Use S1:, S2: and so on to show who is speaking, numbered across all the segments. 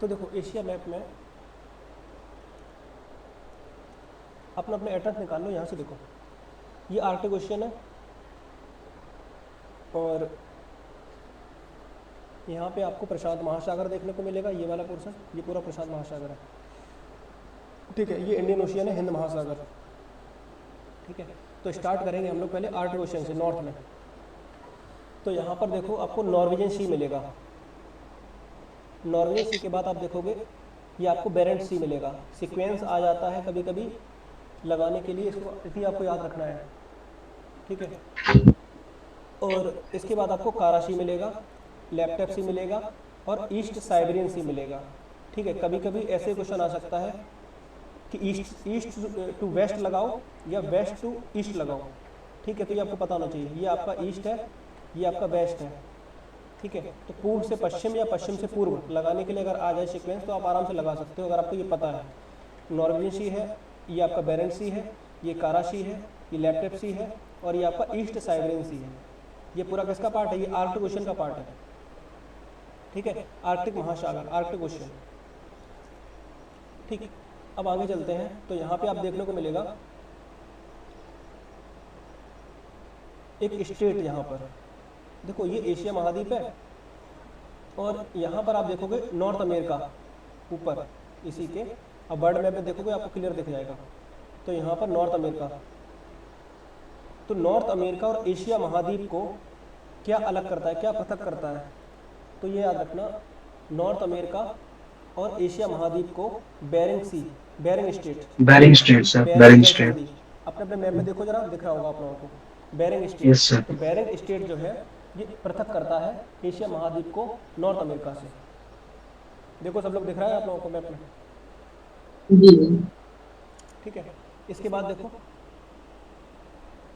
S1: तो देखो Asia map में अपना अपने एड्रेस निकाल लो। यहाँ से देखो ये आर्कटिक ओशियन है और यहाँ पे आपको प्रशांत महासागर देखने को मिलेगा। ये वाला पोर्शन ये पूरा प्रशांत महासागर है, ठीक है। ये इंडियन ओशियन है, हिंद महासागर, ठीक है। तो स्टार्ट करेंगे हम लोग पहले आर्कटिक ओशियन से नॉर्थ में। तो यहाँ पर देखो आपको नॉर्वेजियन सी मिलेगा। नॉर्वेजियन सी के बाद आप देखोगे ये आपको बेरेंट सी मिलेगा। सीक्वेंस आ जाता है कभी कभी लगाने के लिए, इसको इतनी आपको याद रखना है, ठीक है। और इसके बाद आपको काराशी मिलेगा, लैपटॉप सी मिलेगा और ईस्ट साइबेरियन सी मिलेगा, ठीक है। कभी कभी ऐसे क्वेश्चन आ सकता है कि ईस्ट ईस्ट टू वेस्ट लगाओ या वेस्ट टू ईस्ट लगाओ, ठीक है। तो ये आपको पता होना चाहिए, ये आपका ईस्ट है, ये आपका वेस्ट है, ठीक है। तो पूर्व से पश्चिम या पश्चिम से पूर्व लगाने के लिए अगर आ जाए सीक्वेंस तो आप आराम से लगा सकते हो, अगर आपको ये पता है। नॉर्वेजियन सी है, ये आपका बेरेंट सी है, ये काराशी है, ये लैपटॉप सी है और ये आपका ईस्ट साइबेरियन सी है। ये पूरा किसका पार्ट है? ये आर्कटिक ओशियन का पार्ट है, ठीक है। आर्कटिक महासागर, आर्कटिक ओशियन, ठीक। अब आगे चलते हैं तो यहाँ पे आप देखने को मिलेगा एक स्टेट। यहाँ पर देखो ये एशिया महाद्वीप है और यहाँ पर आप देखोगे नॉर्थ अमेरिका ऊपर इसी के। अब वर्ल्ड मैप में देखोगे आपको क्लियर दिख जाएगा। तो यहाँ पर नॉर्थ अमेरिका, तो नॉर्थ अमेरिका और एशिया महाद्वीप को क्या अलग करता है, क्या पृथक करता है? तो ये याद रखना, नॉर्थ अमेरिका और एशिया महाद्वीप को Bering sea, Bering state,
S2: Bering strait sir,
S1: Bering
S2: Bering
S1: जल
S2: स्ट्रेट।
S1: संधि, अपने अपने मैप में देखो जरा, दिख रहा होगा आप लोगों को बेरिंग स्टेट।
S2: Yes sir.
S1: तो बेरिंग स्टेट जो है ये पृथक करता है एशिया महाद्वीप को नॉर्थ अमेरिका से। देखो सब लोग दिख रहा है आप लोगों को मैप में,
S3: जी।
S1: ठीक है। इसके बाद देखो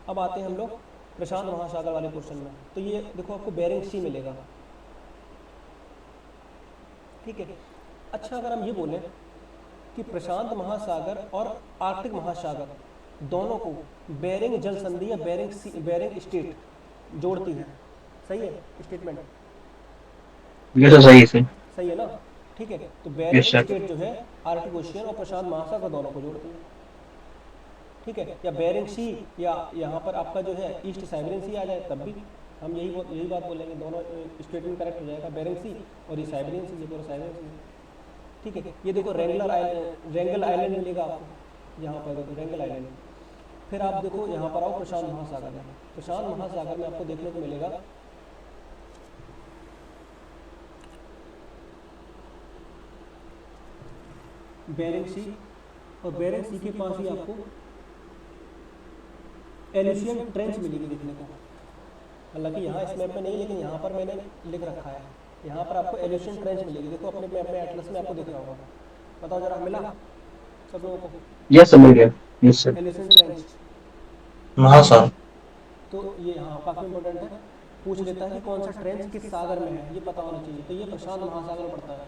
S1: अब आते हैं हम लोग प्रशांत महासागर वाले पोर्शन में। तो ये देखो आपको बेरिंग सी मिलेगा, ठीक है। अच्छा अगर हम ये बोलें कि प्रशांत महासागर और आर्कटिक महासागर दोनों को बेरिंग जल संधि या बेरिंग स्टेट जोड़ती है, सही है स्टेटमेंट?
S2: ये तो सही है सर।
S1: सही है ना, ठीक है। तो
S2: यस
S1: बेरिंग
S2: सर।
S1: स्टेट जो है आर्कटिक ओशियन और प्रशांत महासागर दोनों को जोड़ती है, ठीक है। या बेरिंग सी या यहाँ पर आपका जो है ईस्ट साइबेरियन सी आ जाए तब भी हम यही बात बोलेंगे, दोनों स्टेटमेंट करेक्ट हो जाएगा। बेरिंग सी और ये साइबेरियन सी, ये पूरा साइबेरियन सी, ठीक है। ये देखो रेंगल आइलैंड मिलेगा आपको, यहाँ पर देखो रेंगल आइलैंड। फिर आप देखो यहाँ पर आओ प्रशांत महासागर में। प्रशांत महासागर में आपको देखने को मिलेगा बेरिंग सी और बेरिंग सी के पास ही आपको एलिशियन ट्रेंच मिलेगी देखने को। हालांकि यहाँ इस मैप में नहीं, लेकिन यहाँ पर मैंने लिख रखा है, यहाँ पर आपको एलिशियन ट्रेंच मिलेगी। देखो अपने मैप में एटलस में आपको दिख रहा होगा, बताओ जरा, मिला सब लोगों को?
S2: यस समझ गया। Yes sir.
S1: एलिशियन ट्रेंच,
S2: हाँ सर।
S1: तो ये हाँ काफ़ी इंपॉर्टेंट है, पूछ लेता है कि कौन सा ट्रेंच किस सागर में है, ये पता होना चाहिए। तो ये प्रशांत महासागर में पड़ता है,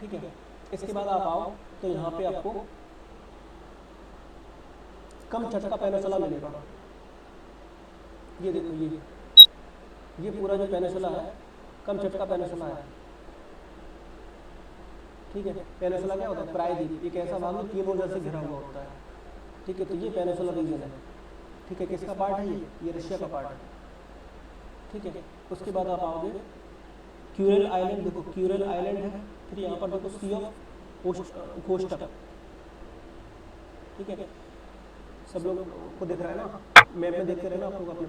S1: ठीक है। इसके बाद आप आओ तो यहाँ पे आपको कम चटका पेनिसुला मिलेगा। ये देखो ये पूरा जो पेनिसुला है कम चटका पेनिसुला है, ठीक है। पेनिसुला क्या होता है? प्रायद्वीप, एक ऐसा भाग जो 3 ओर से घिरा हुआ होता है, ठीक है। तो ये पेनिसुला रीजन है, ठीक है। किसका पार्ट है? ये रशिया का पार्ट है, ठीक है। उसके बाद आप आओगे क्यूरेल आइलैंड, देखो क्यूरेल आइलैंड है। फिर यहाँ पर देखो सी ऑफ कोस्टक, ठीक है। सब लोग को दिख रहा है ना, मैप में देखते रहना आप लोग अपने,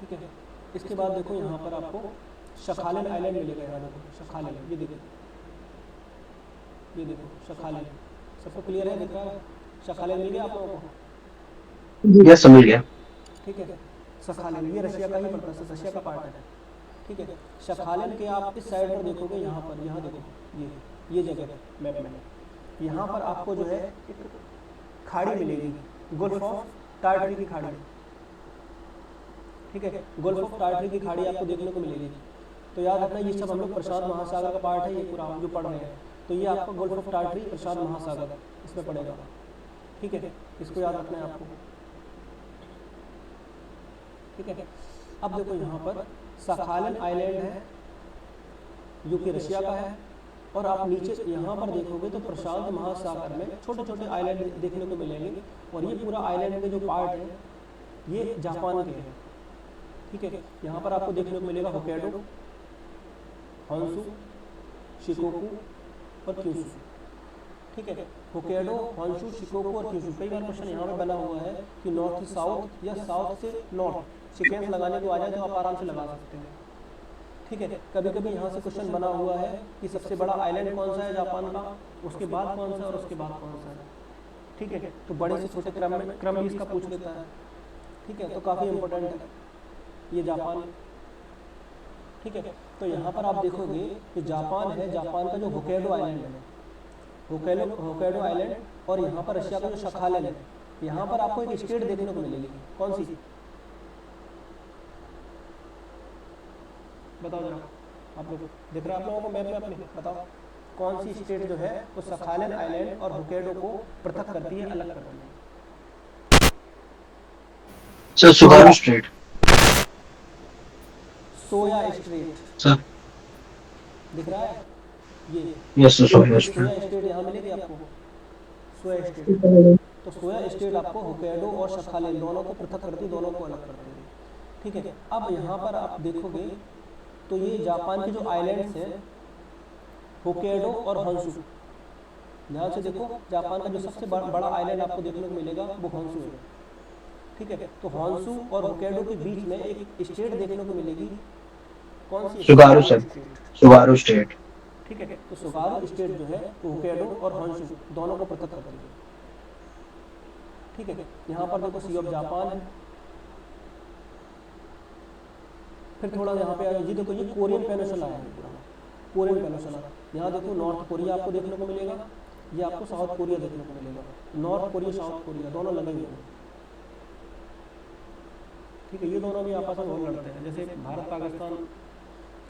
S1: ठीक है। इसके बाद देखो यहाँ पर आपको शखालिन आइलैंड मिलेगा। यहाँ देखो शखालिन, ये देखो शखालिन, सबको क्लियर है? दिख रहा है? शखालिन मिल गया आप लोगों को?
S2: यस समझ गया।
S1: ठीक है। शखालिन ये रशिया का ही पड़ता है, रशिया का पार्ट है, ठीक है। शखालिन के आप इस साइड पर देखोगे, यहाँ पर, यहाँ देखो ये जगह मैप में, यहाँ पर आपको जो है एक खाड़ी मिलेगी, गुल्फ ऑफ टार्टरी की खाड़ी, ठीक है। गुल्फ ऑफ टार्टरी की खाड़ी आपको देखने को मिलेगी। तो याद रखना ये सब हम लोग प्रशांत महासागर का पार्ट है, ये पूरा हम जो पढ़ रहे हैं। तो ये आपका गुल्फ ऑफ टार्टरी प्रशांत महासागर इसमें पड़ेगा, ठीक है। इसको याद रखना है आपको, ठीक है। अब देखो यहाँ पर सखालिन आइलैंड है, यूके रशिया का है। और आप नीचे यहाँ पर देखोगे तो प्रशांत महासागर में छोटे छोटे आइलैंड देखने को मिलेंगे, और ये पूरा आइलैंड के जो पार्ट है ये जापान के हैं। ठीक है, यहाँ पर आपको देखने को मिलेगा होक्काइडो, होन्शु, शिकोकू और क्यूशू। ठीक है, होक्काइडो, होन्शु, शिकोकू और क्यूशू। कई बार क्वेश्चन यहाँ पे बना हुआ है कि नॉर्थ से साउथ या साउथ से नॉर्थ सीक्वेंस लगाने को आ जाए तो आप आराम से लगा सकते हैं। ठीक है, कभी कभी यहाँ से क्वेश्चन बना हुआ है कि सबसे बड़ा आइलैंड कौन सा है जापान का, उसके बाद कौन सा है और उसके बाद कौन सा है। ठीक है, तो बड़े से छोटे क्रम भी इसका पूछ लेता है। ठीक है, तो काफ़ी इंपॉर्टेंट है ये जापान। ठीक है, तो यहाँ पर आप देखोगे कि जापान है, जापान का जो होक्काइडो आइलैंड है, होक्काइडो आइलैंड, और यहाँ पर रशिया का जो शखालिन है, यहाँ पर आपको एक स्टेट देखने को मिलेगी। कौन सी बताओ जरा, आप लोग दिख रहा है आप लोगों को मैप में अपने, बताओ कौन सी स्टेट जो है वो शखालिन आइलैंड और होक्काइडो को पृथक करती है, अलग करती है।
S2: Sir Tsugaru strait.
S1: Soya strait
S2: sir
S1: दिख रहा है ये,
S2: yes sir Soya
S1: Soya
S2: strait.
S1: State यहाँ मिलेगी आपको, सोया स्टेट। तो सोया स्टेट आपको होक्काइडो और शखालिन दोनों को पृथक करती, दोनों को अलग करती है। ठीक है, अब यहाँ पर आप देखोगे तो ये जापान के जो आइलैंड्स हैं होक्काइडो और होन्शु, ध्यान से देखो, जापान का जो सबसे बड़ा आइलैंड आपको देखने को मिलेगा वो होन्शु है। ठीक है, तो होन्शु और होक्काइडो के बीच में एक स्टेट देखने को मिलेगी। कौन सी?
S2: सुगारू सर, सुगारू स्टेट।
S1: ठीक है, तो सुगारू स्टेट जो है वो होक्काइडो और होन्शु दोनों को पृथक करती है। ठीक है, यहाँ पर देखो सी ऑफ जापान है। फिर थोड़ा यहाँ पे जी देखो, ये कोरियन पेनिनसुला है, कोरियन पेनिनसुला। यहाँ देखो नॉर्थ कोरिया आपको देखने को मिलेगा, ये आपको साउथ कोरिया देखने को मिलेगा। नॉर्थ कोरिया साउथ कोरिया दोनों लगे हुए हैं। ठीक है, ये दोनों भी आपस में बहुत लड़ते हैं, जैसे भारत पाकिस्तान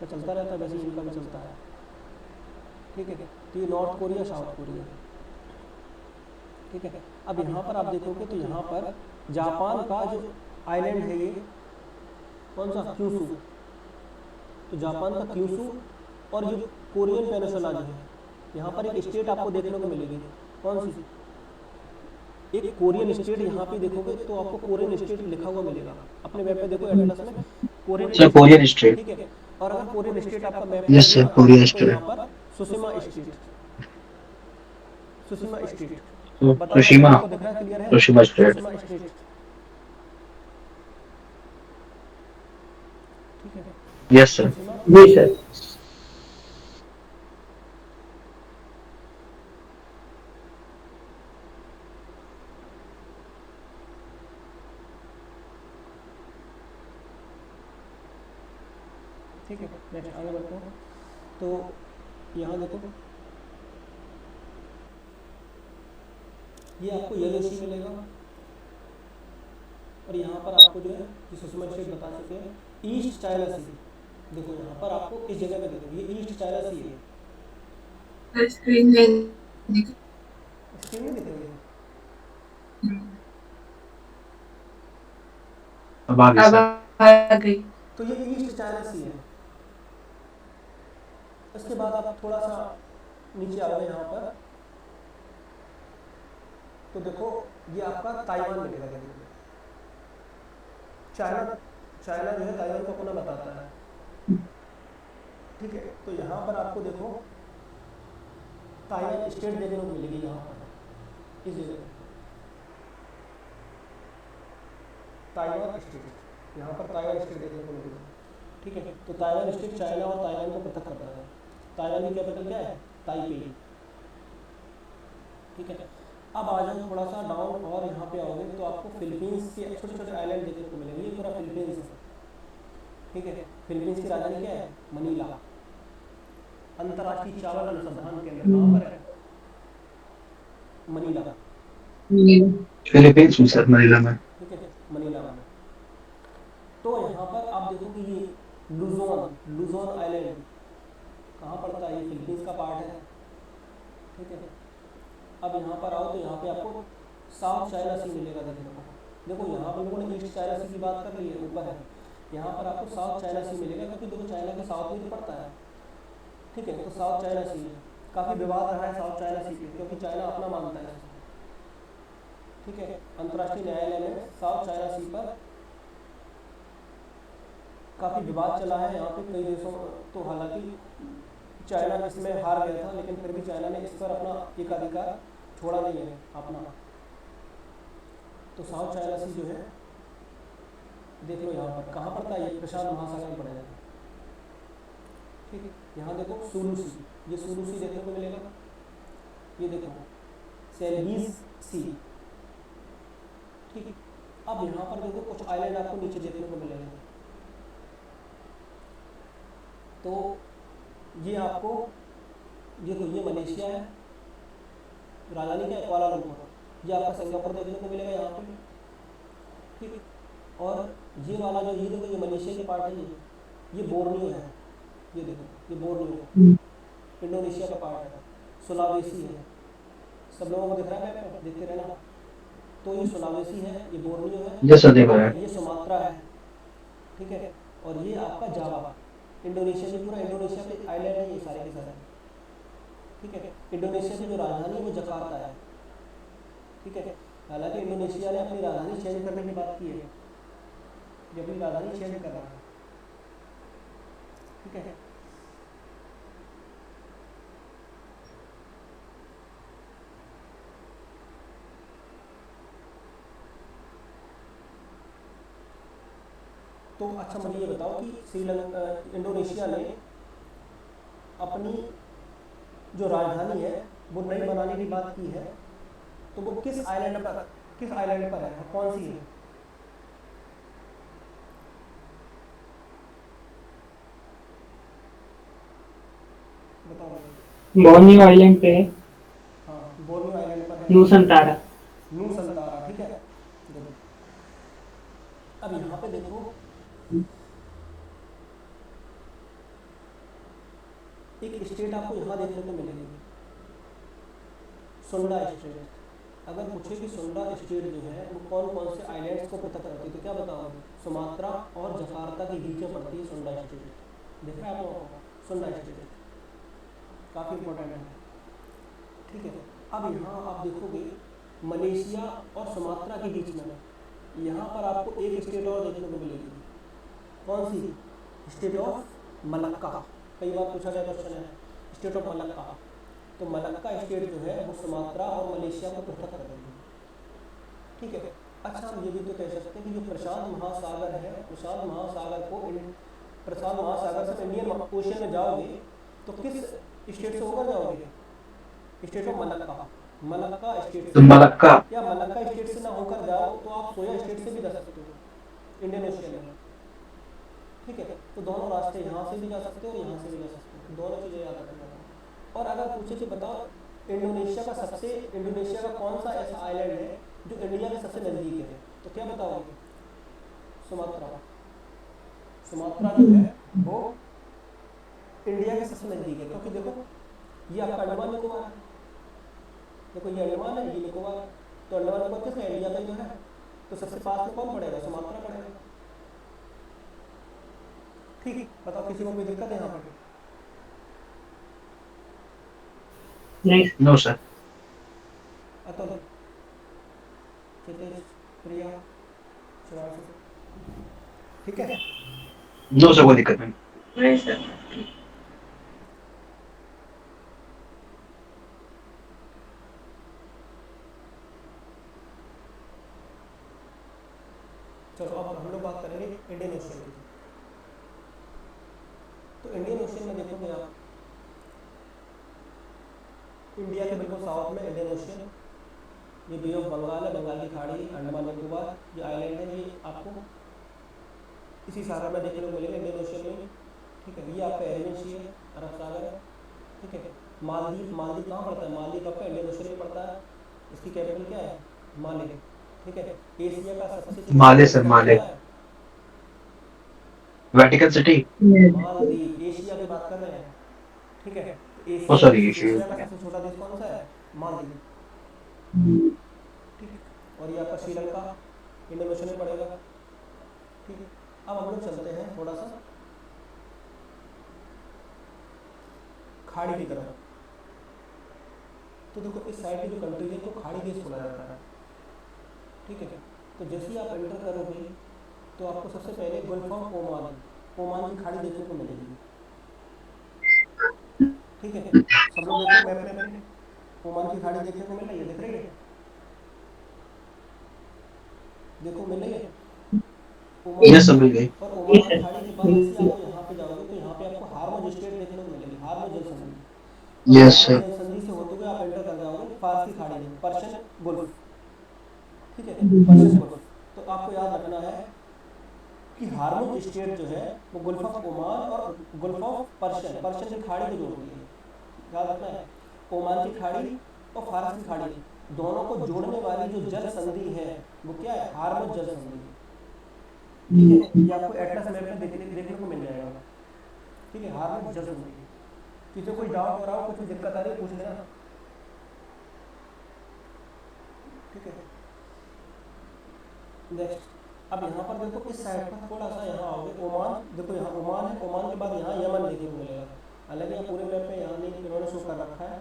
S1: का चलता रहता है वैसे इनका भी चलता है। ठीक है, तो ये नॉर्थ कोरिया साउथ कोरिया। ठीक है, अब यहाँ पर आप देखोगे तो यहाँ पर जापान का जो आइलैंड है ये कौन सा? क्यूशू। तो जापान का क्यूशू और जो कोरियन पेनिनसुला जो है, यहाँ पर एक स्टेट आपको देखने को मिलेगी। कौन सी? एक कोरियन स्टेट यहाँ पे देखोगे तो आपको कोरियन स्टेट लिखा हुआ मिलेगा। अपने मैप पे देखो एटलस में कोरियन
S2: सर कोरियन स्टेट।
S1: ठीक है, और अगर कोरियन स्टेट आपका map
S2: yes sir Korean state.
S1: यहाँ पर Tsushima state, Tsushima state
S2: Tsushima,
S1: दिख रहा है, क्लियर है?
S2: Tsushima state.
S1: Tsushima state. ठीक है,
S2: यस सर।
S3: जी सर।
S1: ठीक है, नेक्स्ट आगे बढ़ते हैं। तो यहाँ देखो, ये आपको येलो सी मिलेगा, और यहाँ पर आपको जो है जिस सुषमा स्टेट बता चुके हैं, ईस्ट चाइना सी। देखो यहाँ पर आपको इस जगह पे देखो, ये ईस्ट चाइना सी है।
S3: स्क्रीन में दिख
S1: स्क्रीन में दिख रही है?
S2: अब आगे
S3: अब
S2: सर।
S3: आ गई।
S1: तो ये ईस्ट चाइना सी है। इसके बाद आप थोड़ा सा नीचे आओगे यहाँ पर तो देखो ये आपका ताइवान मिलेगा। देखो चाइना, चाइना जो है ताइवान को अपना बताता है। ठीक है, तो यहाँ पर आपको देखो ताइवान स्टेट देखने को मिलेगी। यहाँ पर इस जगह ताइवान स्टेट, यहाँ पर ताइवान स्टेट देखने को मिलेगी। ठीक है, तो ताइवान स्टेट चाइना और ताइवान को पृथक करता है। ताइवान की कैपिटल क्या है? ताइपी। ठीक है, अब आ जाओ थोड़ा सा डाउन और यहाँ पे आओगे तो आपको फिलीपींस के छोटे छोटे आइलैंड देखने को मिलेंगे। ये पूरा फिलीपींस है। ठीक है, फिलीपींस की राजधानी क्या है? मनीला। अंतर्राष्ट्रीय चावल अनुसंधान केंद्र कहाँ पर है? मनीला।
S2: फिलीपींस में सर, मनीला में।
S1: ठीक है, मनीला में। तो यहाँ पर आप देखो कि ये लुजोन, लुजोन आइलैंड कहाँ पड़ता है? ये फिलीपींस का पार्ट है। ठीक है, अब यहाँ पर आओ तो यहाँ पे आपको साउथ चाइना सी मिलेगा देखने को। देखो यहाँ पर लोगों ने ईस्ट चाइना सी की बात कर ली है, ऊपर है। यहाँ पर आपको साउथ चाइना सी मिलेगा क्योंकि देखो चाइना के साउथ में तो पड़ता है। ठीक है। तो साउथ चाइना सी है, काफ़ी विवाद रहा है साउथ चाइना सी पे, क्योंकि चाइना अपना मानता है इसे। ठीक है, अंतर्राष्ट्रीय न्यायालय में साउथ चाइना सी पर काफ़ी विवाद चला है यहाँ पे कई देशों। तो हालांकि चाइना इसमें हार गया था, लेकिन फिर भी चाइना ने इस पर अपना एकाधिकार छोड़ा नहीं है अपना। तो साउथ चाइना सी जो है, देख लो यहाँ पर कहाँ पड़ता है, ये प्रशांत महासागर में पड़ेगा। ठीक है, यहाँ देखो सुलू सी, ये सुलू सी देखने को मिलेगा। ये देखो सेल्बीज सी। ठीक है, अब यहाँ पर देखो कुछ आइलैंड आपको नीचे देखने को मिलेंगे। तो ये आपको, ये तो ये मलेशिया है, राजधानी क्या है कुआलालंपुर। ये आपका सिंगापुर देखने को मिलेगा यहाँ पे। ठीक है, और ये वाला जो ये देखो, ये मलेशिया की पार्ट है, ये बोर्नियो है। ये देखो ये बोर्नियो इंडोनेशिया का पार्ट है। सुलावेसी है, सब लोगों को दिख रहा है मैप, देखते रहना। तो ये सुलावेसी है, ये बोर्नियो है,
S2: ये सदैव है।
S1: ये सुमात्रा है। ठीक है, और ये आपका जावा, इंडोनेशिया में पूरा इंडोनेशिया के आइलैंड है ये सारे के सारे। ठीक है, इंडोनेशिया की जो राजधानी है वो जकार्ता है। ठीक है, हालांकि इंडोनेशिया ने अपनी राजधानी चेंज करने की बात की है, ये अपनी राजधानी चेंज कर रहा है। ठीक है, तो अच्छा मुझे ये बताओ कि श्रीलंका, इंडोनेशिया ने अपनी जो राजधानी है वो नई बनाने की बात की है, तो वो किस आइलैंड पर है, कौन सी है? बताओ मुझे।
S3: बोर्नियो आइलैंड पे है,
S1: हाँ, बोर्नियो आइलैंड पर है,
S3: नूसंतारा।
S1: नूसंतारा। ठीक है, देखो अब यहाँ पे देखो, एक स्टेट आपको यहाँ देखने को मिलेगी, सुंडा स्टेट। अगर पूछे कि सुंडा स्टेट जो है वो कौन कौन से आइलैंड्स को पृथक करती है, तो क्या बताओगे? सुमात्रा और जकार्ता के बीच में पड़ती है सुंडा स्टेट। देख रहे हैं आप लोगों को, सुंडा स्टेट काफ़ी इंपॉर्टेंट है। ठीक है, अब यहाँ आप देखोगे मलेशिया और सुमात्रा के बीच में, यहाँ पर आपको एक स्टेट और देखने को मिलेगी। कौन सी? State of Malacca. कई बार पूछा गया क्वेश्चन है, स्टेट ऑफ मलक्का। तो मलक्का स्टेट जो है वो सुमात्रा और मलेशिया को पृथक कर देगी। ठीक है, अच्छा हम ये भी तो कह सकते हैं कि जो प्रशांत महासागर है, प्रशांत महासागर को, प्रशांत महासागर से इंडियन ओशन में जाओगे तो किस स्टेट से होकर जाओगे? State of Malacca, Malacca state
S2: तो
S1: से।
S2: मलक्का।
S1: या मलक्का स्टेट से ना होकर जाओ तो आप सोया स्टेट से भी जा सकते हो इंडियन ओशन में। ठीक है, तो दोनों रास्ते, यहाँ से भी जा सकते हो और यहाँ से भी जा सकते हो, दोनों चीज़ें याद रखना। और अगर पूछे कि बताओ इंडोनेशिया का कौन सा ऐसा आइलैंड है जो इंडिया के सबसे नज़दीक है, तो क्या बताओगे? सुमात्रा। सुमात्रा जो है वो इंडिया के सबसे नज़दीक है, क्योंकि देखो ये आपका अंडमान निकोबार है, देखो ये अंडमान है, ये निकोबार है। तो अंडमान निकोबार किसका? इंडिया का ही तो है, तो सबसे पास में कौन पड़ेगा? सुमात्रा पड़ेगा। ठीक है, बताओ किसी को कोई दिक्कत है यहाँ पर?
S3: नहीं,
S2: नो सर।
S1: अतुल, चितेश, प्रिया, शिवांशु, ठीक है।
S2: नो सर, कोई दिक्कत नहीं।
S3: नहीं सर।
S1: चलो अब हम लोग बात करेंगे इंडियन ओशन की। तो इंडियन ओशन में देखोगे आप, इंडिया के बिल्कुल साउथ में इंडियन ओशन, ये बे ऑफ बंगाल है, बंगाल की खाड़ी, अंडमान निकोबार ये आइलैंड है, ये आपको इसी सागर में देखने को मिलेगा इंडियन ओशन में। ठीक है, ये आपका अरेबियन सी है, अरब सागर है। ठीक है, मालदीव, मालदीव कहाँ पड़ता है? मालदीव आपका इंडियन ओशन में पड़ता है, इसकी कैपिटल क्या है? माले। ठीक है, एशिया का सबसे
S2: माले सर, माले।
S1: क्या है?
S2: Vatican city.
S1: मालदीव, एशिया की बात कर रहे हैं। ठीक है,
S2: ओ सॉरी,
S1: एशिया का सबसे छोटा देश कौन सा है? मालदीव। ठीक है, और ये आपका श्रीलंका इंडियन ओशन में पड़ेगा। ठीक है, अब हम लोग चलते हैं थोड़ा सा खाड़ी की तरफ। तो देखो इस साइड की जो कंट्री है तो खाड़ी देश बोला जाता है, ठीक है। तो जैसे ही आप एंटर करोगे तो आपको सबसे पहले गल्फ ऑफ ओमान, ओमान की खाड़ी देखने को मिलेगी, ठीक है। सब लोग देखो मैप में अपने, ओमान की खाड़ी देखने को मिल रही है, दिख रही है, देखो मिल रही है ओमान
S2: यस
S1: की।
S2: समझ गए।
S1: और
S3: जी
S1: ओमान की
S3: सर।
S1: खाड़ी के बाद जैसे आप यहाँ पे जाओगे तो यहाँ पे आपको हार्मज स्टेट देखने को मिलेगी, हार्मज जल संधि। और
S2: यस
S1: हार्मज
S2: सर।
S1: जल संधि से होते हुए आप एंटर कर जाओगे फारस की खाड़ी में, पर्शियन गुल्फ, ठीक है, पर्शियन गुल्फ। तो आपको याद रखना है कि हार्मज स्टेट जो है वो गुल्फ ऑफ ओमान और गुल्फ ऑफ पर्शियन, पर्शियन की खाड़ी को जोड़ती है, याद रखना है। ओमान की खाड़ी और फारस की खाड़ी दोनों को जोड़ने वाली जो जल संधि है वो क्या है, हार्मज जल संधि, ठीक है। ये आपको एटलस मैप में देखने को मिल जाएगा, ठीक है, हार्मज जल संधि। किसी को कोई डाउट हो रहा हो, कुछ भी दिक्कत आ रही है पूछ लेना, ठीक है। नेक्स्ट, अब यहाँ पर देखो इस साइड पर थोड़ा सा यहाँ आओगे, ओमान देखो, यहाँ ओमान है, ओमान के बाद यहाँ यमन देखने को मिलेगा, हालांकि यहाँ पूरे मैप में यहाँ नहीं इन्होंने शो कर रखा है।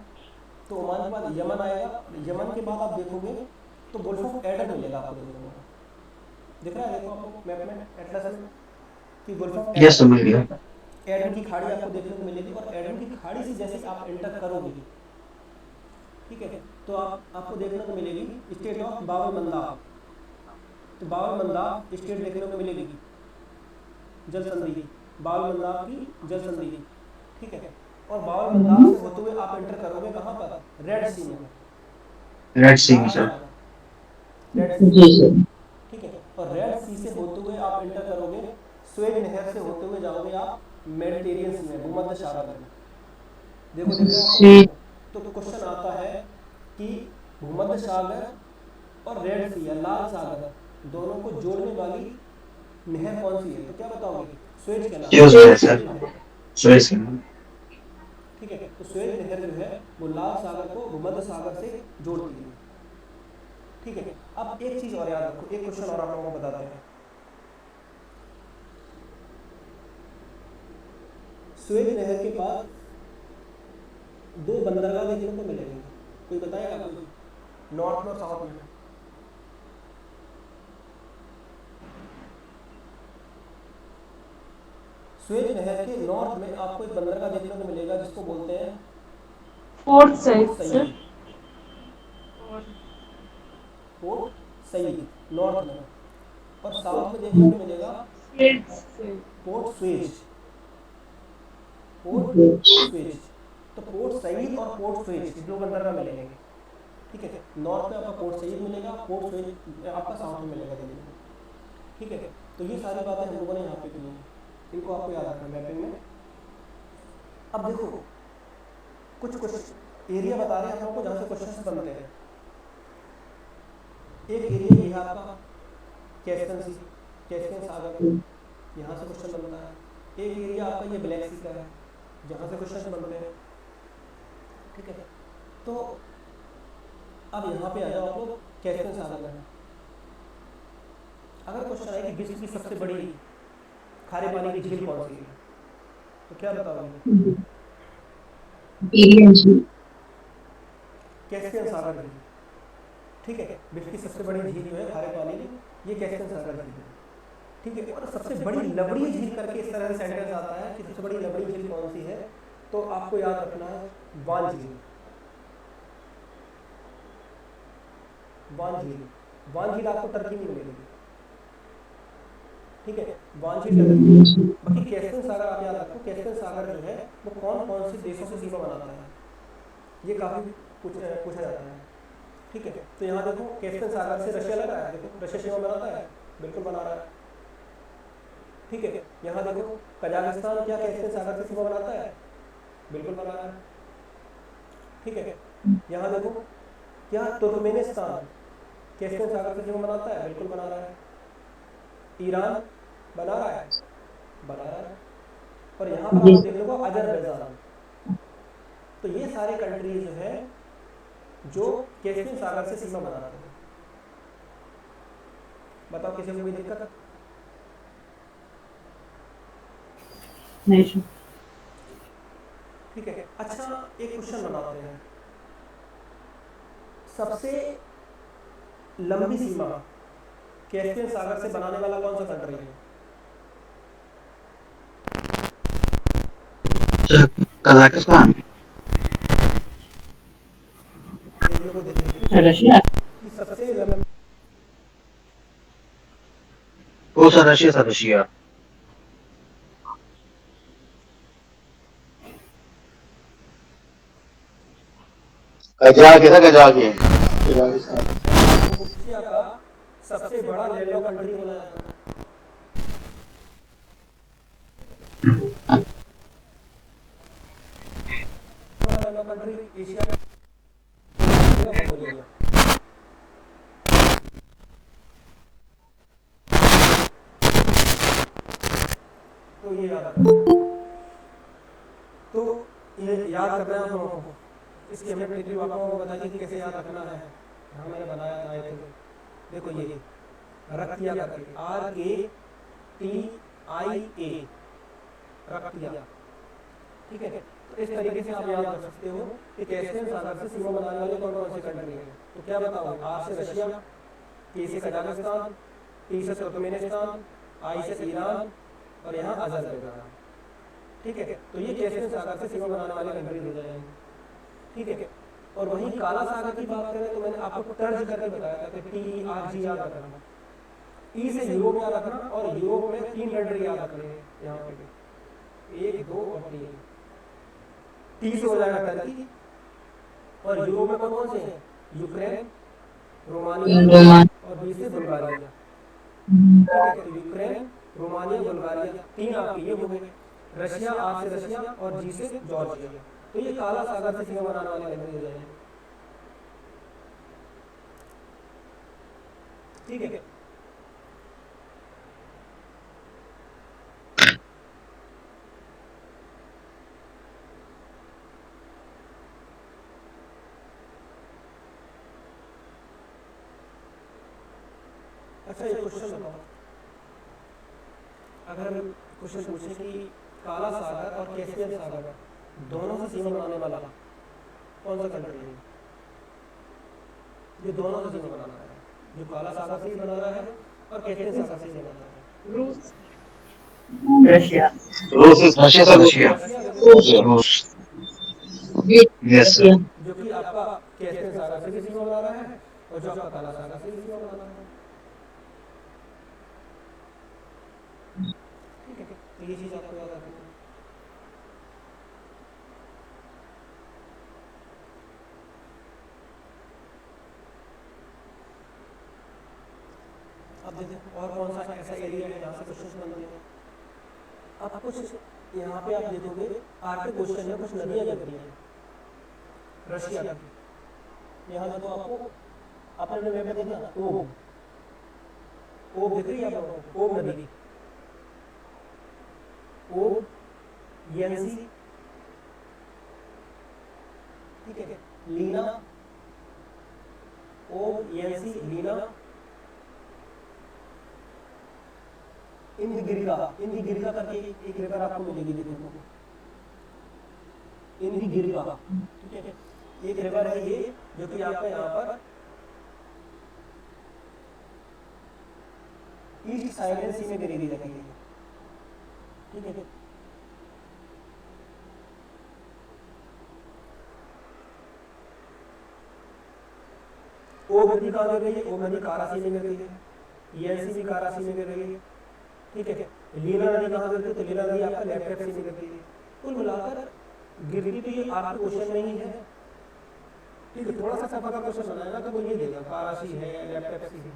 S1: तो ओमान के बाद यमन आएगा, यमन के बाद आप देखोगे तो गुल्फ ऑफ एडन मिलेगा आपको देखने को, दिख रहा है देखो आपको मैप में एटलस में कि गुल्फ ऑफ
S2: यस
S1: एडन,
S2: समझ गया।
S1: एडन की खाड़ी आपको देखने को मिलेगी। और एडन की खाड़ी से जैसे आप एंटर करोगे, ठीक है, तो आपको देखने को मिलेगी स्टेट ऑफ बाबल मंदाब। तो बाबल मंदाब स्टेट देखने को मिलेगी, जल संधि, बाबल मंदाब की जल संधि, ठीक है। और बाबल मंदाब से होते हुए आप एंटर करोगे कहाँ पर, रेड सी में,
S2: रेड सिंह
S1: लाल
S2: सर।
S1: सागर, रेड सी,
S3: जी सर।
S1: ठीक है। और रेड सी से होते हुए आप एंटर करोगे, स्वेज नहर से होते हुए जाओगे आप मेडिटेरियन सी में, भूमध्य सागर में, देखो दिख रहा है आपको मैप में। तो क्वेश्चन आता है कि भूमध्य सागर और रेड सी या लाल सागर दोनों को जोड़ने वाली नहर कौन सी है, तो क्या बताओगे, स्वेज के नाम,
S2: यूज है
S1: स्वेज
S2: सर।
S1: नहर,
S2: स्वेज सिंह।
S1: ठीक है। तो स्वेज नहर जो है वो लाल सागर को भूमध्य सागर से जोड़ती है, ठीक है। अब एक चीज और याद रखो, एक क्वेश्चन और आप लोगों को बताते हैं। स्वेज नहर के पास दो बंदरगाह देखने को मिलेंगे, कोई बताएगा, कोई नॉर्थ में और साउथ में। स्वेज नहर के नॉर्थ में आपको एक बंदरगाह देखने को मिलेगा जिसको बोलते हैं
S3: fourth
S1: port
S3: side sir.
S1: Said, Port Said north में। और साउथ में देखने को मिलेगा पोर्ट स्वेज, पोर्ट स्वेज। तो पोर्ट सईद और पोर्ट स्वेज दो बंदरगाह मिलेंगे, ठीक है। नॉर्थ में आपका पोर्ट सईद मिलेगा, पोर्ट स्वेज आपका साउथ में मिलेगा दिल्ली में, ठीक है। तो ये सारी बातें हम लोगों ने यहाँ पे की हैं, इनको आपको याद रखना मैपिंग में। अब देखो कुछ एरिया बता रहे हैं हम लोगों को जहाँ से क्वेश्चन बनते हैं। एक एरिया ये है आपका कैस्पियन सी, कैस्पियन सागर, यहाँ से क्वेश्चन बनता है। एक एरिया आपका ये ब्लैक सी का है जहाँ से क्वेश्चन बनते हैं, ठीक है। तो अब यहाँ पे आ जाओ आप लोग कैस्पियन सागर में। अगर क्वेश्चन आए कि विश्व की सबसे बड़ी खारे पानी की झील कौन सी है, तो क्या बताओगे, कैस्पियन सागर झील, ठीक है। विश्व की सबसे बड़ी झील जो है खारे पानी की, ये कैस्पियन सागर झील है, ठीक है। और सबसे बड़ी लबड़ी झील करके इस तरह से सेंटेंस आता है कि सबसे बड़ी लबड़ी झील कौन सी है, तो आपको याद रखना है वान झील, वान झील। वान झील आपको टर्की में मिलेगी, ठीक है, वान झील टर्की। बाकी कैस्पियन सागर आप याद रखो, कैस्पियन सागर जो है वो कौन कौन से देशों से सीमा बनाता है, ये काफ़ी पूछा जाता है, ठीक है। तो यहाँ देखो कैस्पियन सागर से रशिया लग रहा है, देखो रशिया सीमा बनाता है, बिल्कुल बना रहा है, ठीक है। यहाँ देखो कजाकिस्तान क्या कैस्पियन सागर से सीमा बनाता है, बिल्कुल बना रहा है, ठीक है। यहाँ देखो क्या तुर्कमेनिस्तान कैस्पियन सागर से सीमा बनाता है, बिल्कुल बना रहा है। ईरान बना रहा है, बना रहा है। और यहाँ पर आपको देखने को अजरबैजान। तो ये सारे कंट्रीज जो है जो कैस्पियन सागर से सीमा बनाते हैं। बताओ किसी को कोई दिक्कत,
S3: नहीं सर।
S1: ठीक है। अच्छा, एक क्वेश्चन बनाते हैं। सबसे लंबी सीमा कैस्पियन सागर से बनाने वाला कौन सा कंट्री है?
S2: कजाकिस्तान।
S1: एक लोग को देखिए
S3: रशिया।
S1: कि सबसे लंबी
S2: वो सा रशिया सा रशिया। कजाकिस्तान।
S1: एशिया का सबसे बड़ा लैंडलॉक कंट्री बोला जाता है। बड़ा लैंडलॉक कंट्री एशिया का मंगोलिया। तो ये याद रखना। तो ये याद करना है आप लोगों को। इसकी हमें ट्रिक आपको बताइए कि कैसे याद रखना है। हाँ, मैंने बनाया था। तो देखो ये रक्तिया करके RATIA रक्तिया, ठीक है। तो इस तरीके से आप याद रख सकते हो कि कैस्पियन सागर से सीमा बनाने वाले कौन कौन से कंट्री हैं। तो क्या बताओ? R से रशिया, T से कजाकिस्तान, T से तुर्कमेनिस्तान, I से ईरान और यहाँ अजरबैजान, ठीक है। तो ये कैस्पियन सागर से सीमा बनाने वाले कंट्रीज हो जाएंगे, ठीक है। और वहीं काला सागर की बात करें तो मैंने आपको तर्ज करके बताया था कि TRG याद रखना, ई से यूरोप याद रखना, और यूरोप में 3 कंट्री याद रखने हैं यहाँ पे 1, 2 और 3। टी से हो जाएगा टर्की, और यूरोप में कौन कौन से हैं? यूक्रेन, रोमानिया और बी से बुल्गारिया, ठीक है। तो यूक्रेन, रोमानिया, बुल्गारिया 3 आपके ये हो गए। रशिया, आर से रशिया और जी से जॉर्जिया। तो ये काला सागर से सीमा बनाने वाले कंट्री हो जाएंगे, ठीक है। अच्छा, ये क्वेश्चन बताओ। अगर क्वेश्चन पूछे कि काला सागर और कैस्पियन सागर दोनों से सीमा बनाने वाला कौन सा कंट्री है? ये दोनों से सीमा बनाना है, जो काला सागर से बना रहा है और कैस्पियन सागर से बना रहा है।
S3: रूस। रशिया।
S2: रशिया सा रशिया। रूस। Yes sir.
S1: जो कि आपका कैस्पियन सागर से भी सीमा बना रहा है और जो आपका काला सागर से भी सीमा बना रहा है, ठीक है। तो ये चीज आपको याद रखनी है। अब देखो और कौन सा ऐसा एरिया है जहाँ से क्वेश्चन बनते हैं। अब कुछ यहाँ पे आप देखोगे आर्टिक क्वेश्चन में कुछ नदियाँ गिरती हैं रशिया की। यहाँ देखो आपको अपने मैप में देखना ओब दिख रही है आप लोगों को? ओब नदी, ओब, येंसी, ठीक है, लीना, ओब, येंसी, लीना, इंदिगिरिका करके एक रिवर आपको मिलेगी, देखो इंदिगिरिका, ठीक है। एक रिवर है ये जो कि आपका यहाँ पर ईस्ट साइलेंट सी में गिरी रहती है, ठीक है। ओब नदी कहाँ गिर रही है? ओब नदी कारासी में गिर रही है, येंसी भी कारासी में गिर रही है, ठीक है। लीला नदी कहाँ गिरती है? तो लीला नदी आपका लेफ्ट से गिर रही है। कुल मिलाकर गिरती तो ये आपका क्वेश्चन में ही है, ठीक है। थोड़ा सा सफा का क्वेश्चन बनाएगा तो वो ये देगा कारासी है, लेफ्ट से है,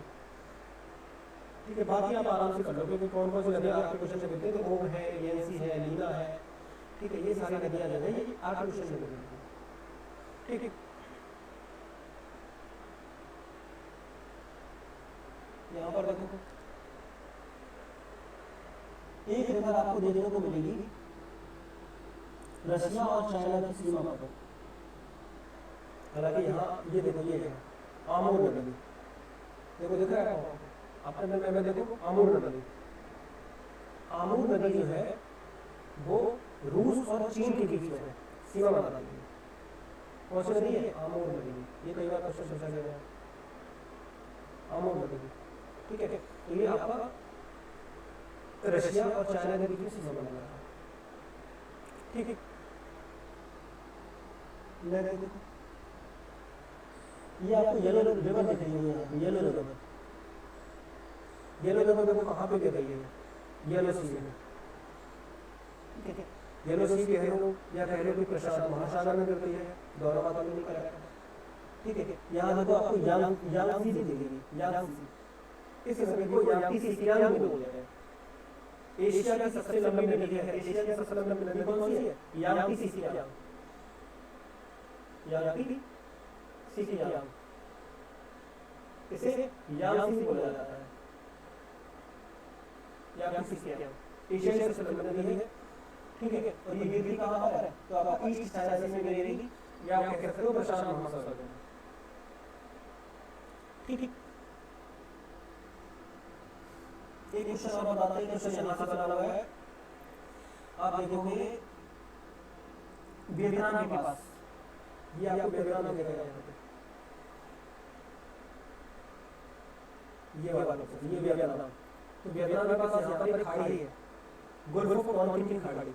S1: ठीक है। बाकी आप आराम से कर लो कि कौन कौन सी नदियाँ आपके क्वेश्चन में गिरती है। तो ओब है, येंसी है, लीला है, ठीक है। ये सारी नदियाँ जो है ये आपके क्वेश्चन में गिरती है, ठीक है। यहाँ पर देखो एक रिवर आपको देखने को मिलेगी रशिया और चाइना की सीमा पर। हालांकि यहाँ ये देखो ये है आमूर नदी, देखो दिख रहा है आपको? अपने मैप में देखो आमूर नदी। आमूर नदी जो है वो रूस और चीन के बीच में सीमा बता दीजिए। कौन सी नदी है? आमूर नदी। ये कई बार क्वेश्चन पूछा गया है, आमूर नदी। ठीक है, तो ये आपका रशिया और चाइना के बीच में सीमा बना रहा है। ठीक है, देखो ये आपको येलो रिवर दिख रही है यहाँ पे, येलो रिवर। येलो रिवर देखो कहाँ पे गिर रही है? येलो सी में। ठीक है, येलो सी कह रहे हो या कह रहे हो कि प्रशांत महासागर में गिर रही है, दोनों बातों में नहीं करेक्ट है। ठीक है, यहाँ देखो आपको यांगसी दिखेगी, यांगसी। इस नदी को यांगसी सियाम भी बोलते हैं। एशिया की सबसे लंबी नदी है, एशिया की सबसे लंबी नदी कौन सी है? Yangtze SIAM, Yangtze SIAM. इसे यांगसी बोला जाता है, यांगसी सियाम। एशिया की सबसे लंबी नदी है। ठीक है, और ये गिरती कहाँ पर है? तो आपका ईस्ट चाइना सी में गिरेगी, या आप कह सकते हो प्रशांत महासागर में। ठीक है, एक क्वेश्चन और बताते हैं, क्वेश्चन यहाँ से बना हुआ है। आप देखोगे वियतनाम के पास, ये आपको वियतनाम में दिखाया जाता है। ये वाला क्वेश्चन, ये वियतनाम। तो वियतनाम के पास यहाँ पर एक खाड़ी है, गुल्फ ऑफ टोनकिन की खाड़ी।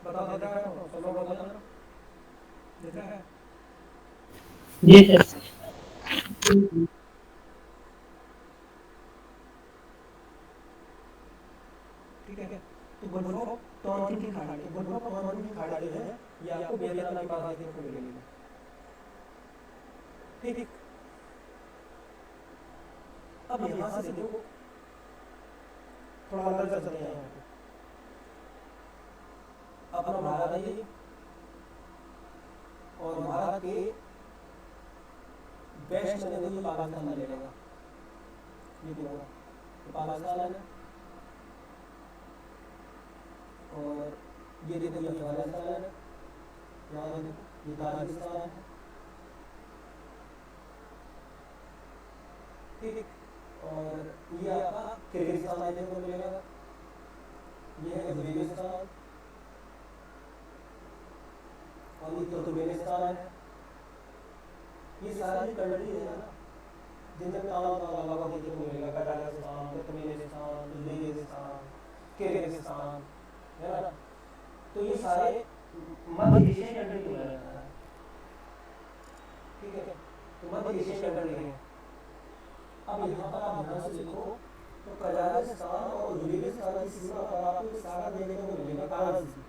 S1: बता देता है, सुनो बताना देता है।
S3: जी सर।
S1: ठीक है, तो गुल्फ ऑफ टोनकिन की खाड़ी, गुल्फ ऑफ टोनकिन की खाड़ी है, ये आपको वियतनाम के पास देखने को मिलेगी। ठीक है, अब यहाँ से देखो थोड़ा अंदर चलते हैं। यहाँ पे अपना भारत है ये, और भारत के वेस्ट में देखो पाकिस्तान मिलेगा, ये देखो तो पाकिस्तान है, और ये देखो ये अफगानिस्तान है, यहाँ देखो ये ताजिकिस्तान है। ठीक है, और ये आपका किर्गिस्तान देखने को मिलेगा, ये है उज्बेकिस्तान, और ये तुर्कमेनिस्तान है। ये सारी कंट्री है ना जिनमें काम अलग देखने को मिलेगा, कजाकिस्तान, तुर्कमेनिस्तान, उज्बेकिस्तान, किर्गिस्तान, है ना। तो ये सारे मध्य एशियन कंट्री को मिलाता है। ठीक है, तो मध्य एशियन कंट्री है। अब यहाँ पर आप ध्यान से देखो तो कजाकिस्तान और उज्बेकिस्तान की सीमा पर आपको सारा देखने को मिलेगा अरब सी।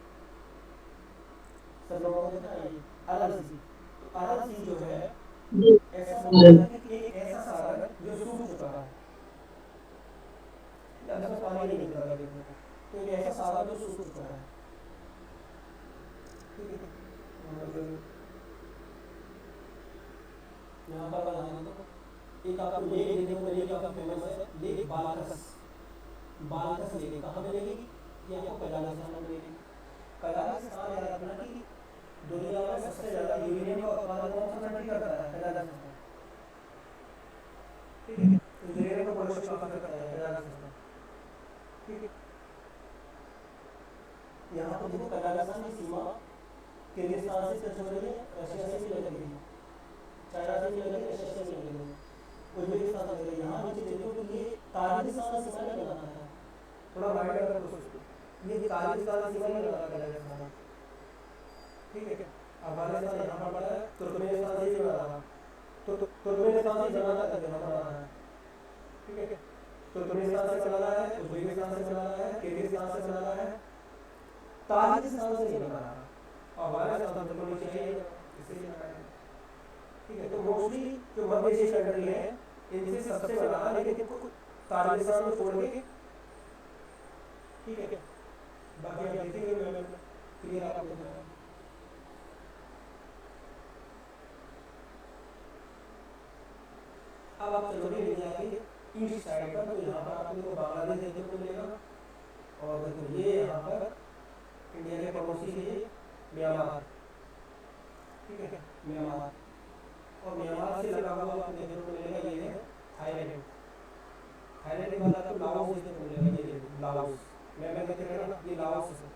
S1: सब लोगों को देखा है अरब सी। तो अरब सी जो है ऐसा समझना कि एक ऐसा सागर जो सूख चुका है, अंदर में पानी नहीं निकल रहा देखने को, तो एक ऐसा सागर जो सूख चुका है। ठीक है, यहाँ पर बताना तो एक आपको लेक देखने को मिलेगी, आपका फेमस है लेक बालकस। बालकस लेक कहाँ मिलेगी? ये आपको कजाकिस्तान में मिलेगी। कजाकिस्तान याद रखना कि दुनिया में सबसे ज़्यादा यूरेनियम का उत्पादन कौन सा कंट्री करता है? कजाकिस्तान। ठीक है, तो यूरेनियम का प्रोडक्शन काफी करता है कजाकिस्तान। ठीक है, यहाँ पर देखो कजाकिस्तान की सीमा किर्गिस्तान से टच हो रही है, रशिया से भी लग रही है, चाइना से भी लग रही है, रशिया से भी लग रही है, उज्बेकिस्तान से लग रही है। यहाँ नीचे देखो तो ये ताजिकिस्तान से सीमा नहीं लगाता है, थोड़ा वाइड अगर सोचो ये ताजिकिस्तान से सीमा नहीं लगाता कजाकिस्तान। ठीक है, अफगानिस्तान यहाँ पर पड़ा है, तुर्कमेनिस्तान से भी बना, तो तुर्कमेनिस्तान से जमाना का यहाँ पर है। ठीक है, तुर्कमेनिस्तान से चला रहा है, उज्बेकिस्तान से चला रहा है, किर्गिस्तान से चला रहा है, ताजिकिस्तान से नहीं बना रहा, अफगानिस्तान तो नीचे है इसलिए बनाया। ठीक है, तो मोस्टली जो मध्य एशियन कंट्री है इनसे सबसे बड़ा है, लेकिन ताजिकिस्तान को छोड़ के। ठीक है, बाकी आप देखेंगे मैं क्लियर आपको बताऊंगा। अब आप चलोगे इंडिया के ईस्ट साइड पर, तो यहाँ पर आपको बांग्लादेश देखने को मिलेगा, और देखो ये यहाँ पर इंडिया के पड़ोसी है म्यांमार। ठीक है, म्यांमार, और म्यांमार से लगा हुआ आपको देखने को मिलेगा ये है थाईलैंड। थाईलैंड के बाद आपको लाओस देखने को मिलेगा, ये लाओस मैं कहते हैं ना ये लाओस है।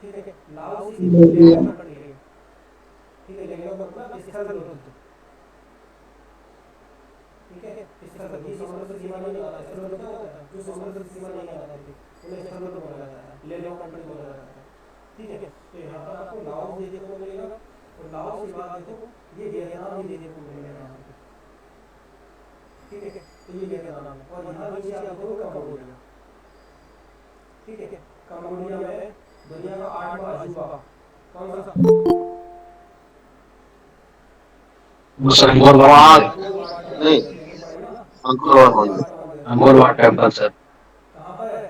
S1: ठीक है, लाओस इज लेवल कंट्री है, ठीक है, लेवल मतलब स्थल विरुद्ध, ठीक है, स्थल ये समुद्र सीमा नहीं आता, स्थल विरुद्ध क्या होता है, जो समुद्र सीमा नहीं आता थी उन्हें स्थल विरुद्ध बोला जाता है, लेवल कंट्री बोला जाता है, ठीक है। तो यहाँ पर आपको लाओस देखने को मिलेगा, और लाओस के बाद देखो ये वियतनाम भी देखने को मिलेगा यहाँ पे, ठीक है, तो ये वियतनाम है, और यहाँ नीचे आप देखो कंबोडिया, ठीक है, कंबोडिया में दुनिया का 8वां अजूबा कौन सा,
S2: अंगोर वाट नहीं,
S1: पड़ेगा,
S2: अंगोर वाट टेम्पल सर,
S1: कहाँ पर है,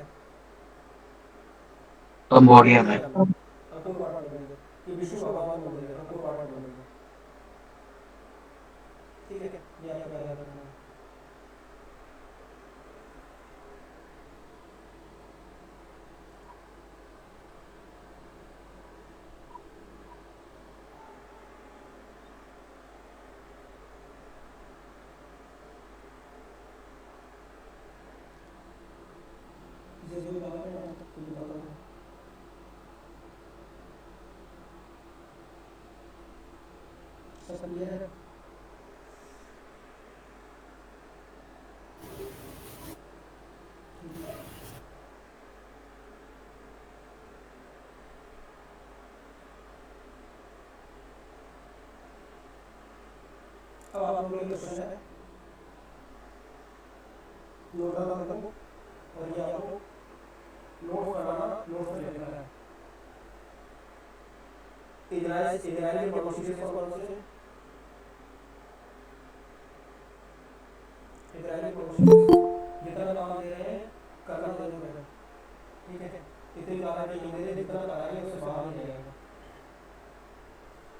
S2: कंबोडिया में।
S1: कंबोडिया में, अंकुर वाट मंदिर, ये विष्णु भगवान का मंदिर है, अंकुर वाट मंदिर, ठीक है, ये आपका याद रखना है। किसी से भी बात करना है तो कुछ बता दो, सब क्लियर है। अब आप लोगों के लिए क्वेश्चन है, नोट डाउन कर लो, और ये आपको नोट बनाना, नोट पर लिखना है। इजराइल के पड़ोसी देश कौन से, इजराइल के पड़ोसी देश जितना काम दे रहे हैं करना जरूर है, ठीक है, इतनी ज़्यादा नहीं दे रहे, जितना कराएंगे उससे बाहर नहीं जाएगा,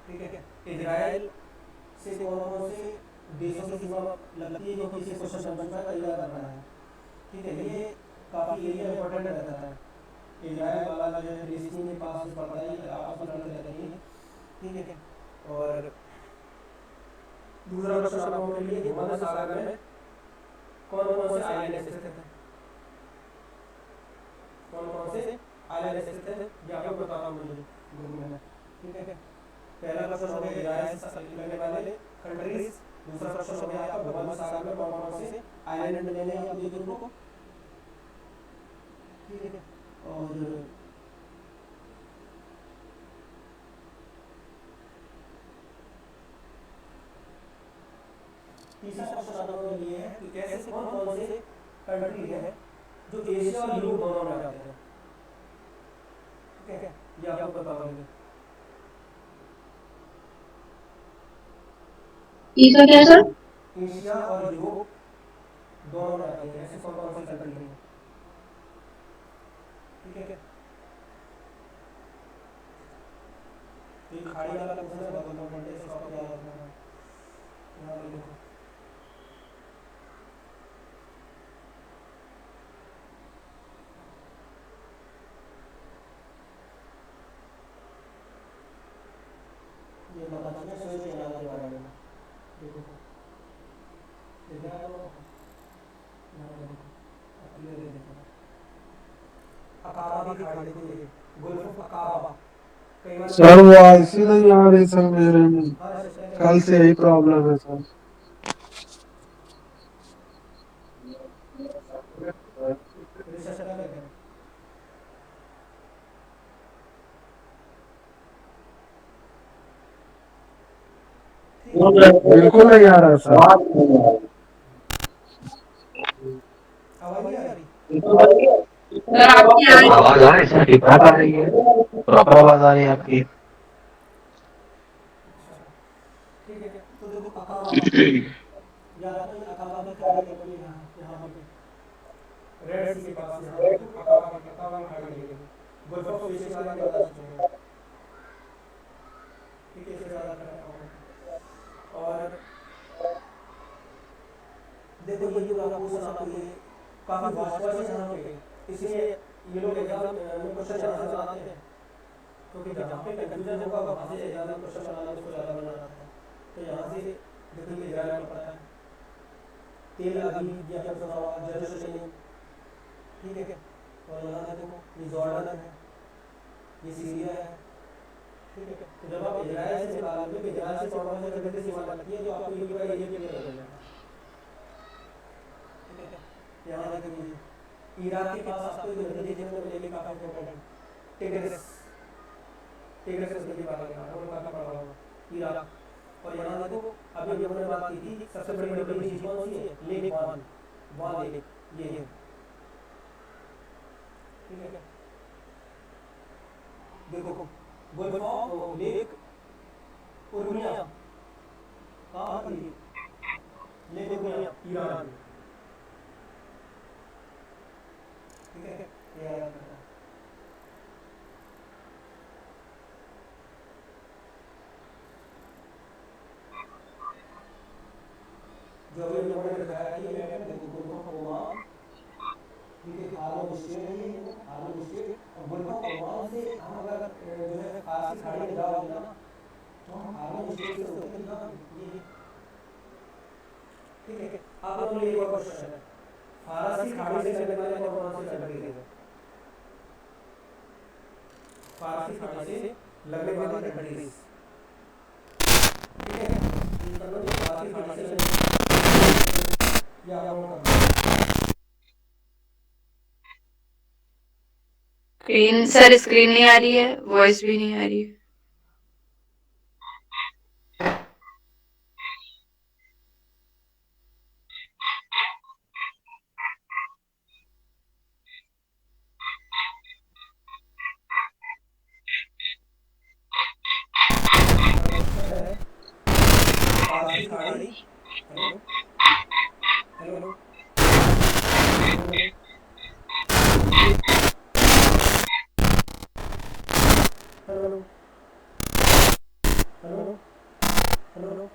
S1: ठीक है। इजराइल से कौन से देशों की सीमा लगती है, जो किसी क्वेश्चन बनता है तैयार करना है, ठीक है, ये काफ़ी एरिया इंपॉर्टेंट रहता है, इजराइल वाला जो है फिलिस्तीन के पास पड़ता है, आपस में लड़ते रहते हैं, ठीक है। और दूसरा क्वेश्चन आप लोगों के लिए, भूमध्य सागर में कौन कौन से आइलैंड स्थित है, कौन कौन से आइलैंड स्थित है, ये आपको बताना मुझे ग्रुप में, ठीक है। पहला क्वेश्चन हो गया इजराइल से लगने वाले कंट्रीज, दूसरा क्वेश्चन हो गया आपका भूमध्य सागर में कौन कौन से आइलैंड लेने हैं आप ये ग्रुप को, ठीक है। और तीसरा क्वेश्चन आप लोगों के लिए है कि कैसे कौन कौन से कंट्री है जो एशिया और यूरोप दोनों में जाते हैं, ठीक है, ये आपको बताओगे।
S3: तीसरा क्या है सर?
S1: एशिया और यूरोप दोनों में आते हैं, ऐसे कौन कौन सी कंट्री है, ठीक है। तो ये खाड़ी वाला क्वेश्चन है, बहुत इंपॉर्टेंट है, इसको आपको याद रखना है, यहाँ पे देखो, ये पता चले स्वेज कैनाल के बारे में, देखो देखा है वो, यहाँ पे देखो, क्लियर है, देखो अकाबा की खाड़ी को, ये गुल्फ ऑफ अकाबा, कई बार
S4: सर वो ऐसी नहीं आ रही सर मेरे में,
S1: हाँ सिस्टम
S4: कल से यही प्रॉब्लम है सर।
S1: रिसर्च कर लेते हैं,
S4: बिल्कुल नहीं आ रहा सर।
S1: आवाज नहीं आ रही,
S3: सर आपकी आ रही
S2: आवाज आ रही है सर, ठीक ठाक आ रही है, प्रॉपर आवाज आ रही है आपकी।
S1: ठीक है, तो देखो अकाबा, या तो ये अकाबा की खाड़ी देखो, ये यहाँ पे रेड सी के पास, यहाँ पे देखो अकाबा की खाड़ी देखो, गुल्फ ऑफ फिश के बारे में बता चुके हैं, ठीक है, इससे ज़्यादा करना होगा। और देखो ये जो आपको क्वेश्चन आपको ये काफ़ी वास्ट क्वेश्चन है यहाँ पे, इसलिए ये लोग एग्जाम में क्वेश्चन यहाँ से बनाते हैं, क्योंकि जहाँ पे कंफ्यूजन होगा वहाँ से एग्जाम में क्वेश्चन बनाने को ज़्यादा बना जाता है। तो यहाँ से देखो ये इजराइल में पड़ा है, तेल अवीव, ये आपने सुना होगा, जेरूसलम, ठीक है, और यहाँ देखो ये जॉर्डन है, ये सीरिया है, ठीक है। तो जब आप इजराइल से निकालोगे तो इजराइल से 14 किलोमीटर की सीमा लगती है, जो आपको ये पूरा एरिया क्लियर हो जाएगा, ठीक है। यहाँ देखिए इराक के पास आपको एक नदी देखने को मिलेगी काफी इंपॉर्टेंट, टिग्रिस, टिग्रिस नदी पार लगेगा, वो काफी बड़ा होगा इराक। और यहाँ देखो अभी अभी हमने बात की थी सबसे बड़ी बड़ी चीज कौन सी है, लेक वान लेक, ये है, ठीक है। देखो गल्फ ऑफ लेक उर्मिया कहाँ पर है, लेक उर्मिया ईरान, ठीक है। ये याद रखना। जो अभी हमने दिखाया कि ये देखो गल्फ ऑफ ओमान, ठीक है, आलम स्टेट है, आलम स्टेट। और गल्फ ऑफ ओमान से हम अगर जो है फारसी खाड़ी में जाओगे ना, तो हम आलम स्टेट से होते ना, ये ठीक है। आप लोगों ने एक और क्वेश्चन है, फारसी खाड़ी से चलने वाले कौन से कंट्रीज है, फारसी खाड़ी से लगने वाले कंट्रीज, ठीक है। फारसी खाड़ी से या
S3: स्क्रीन सर, स्क्रीन नहीं आ रही है, वॉइस भी नहीं आ रही है।
S1: फारसी खाड़ी, hello hello hello hello hello hello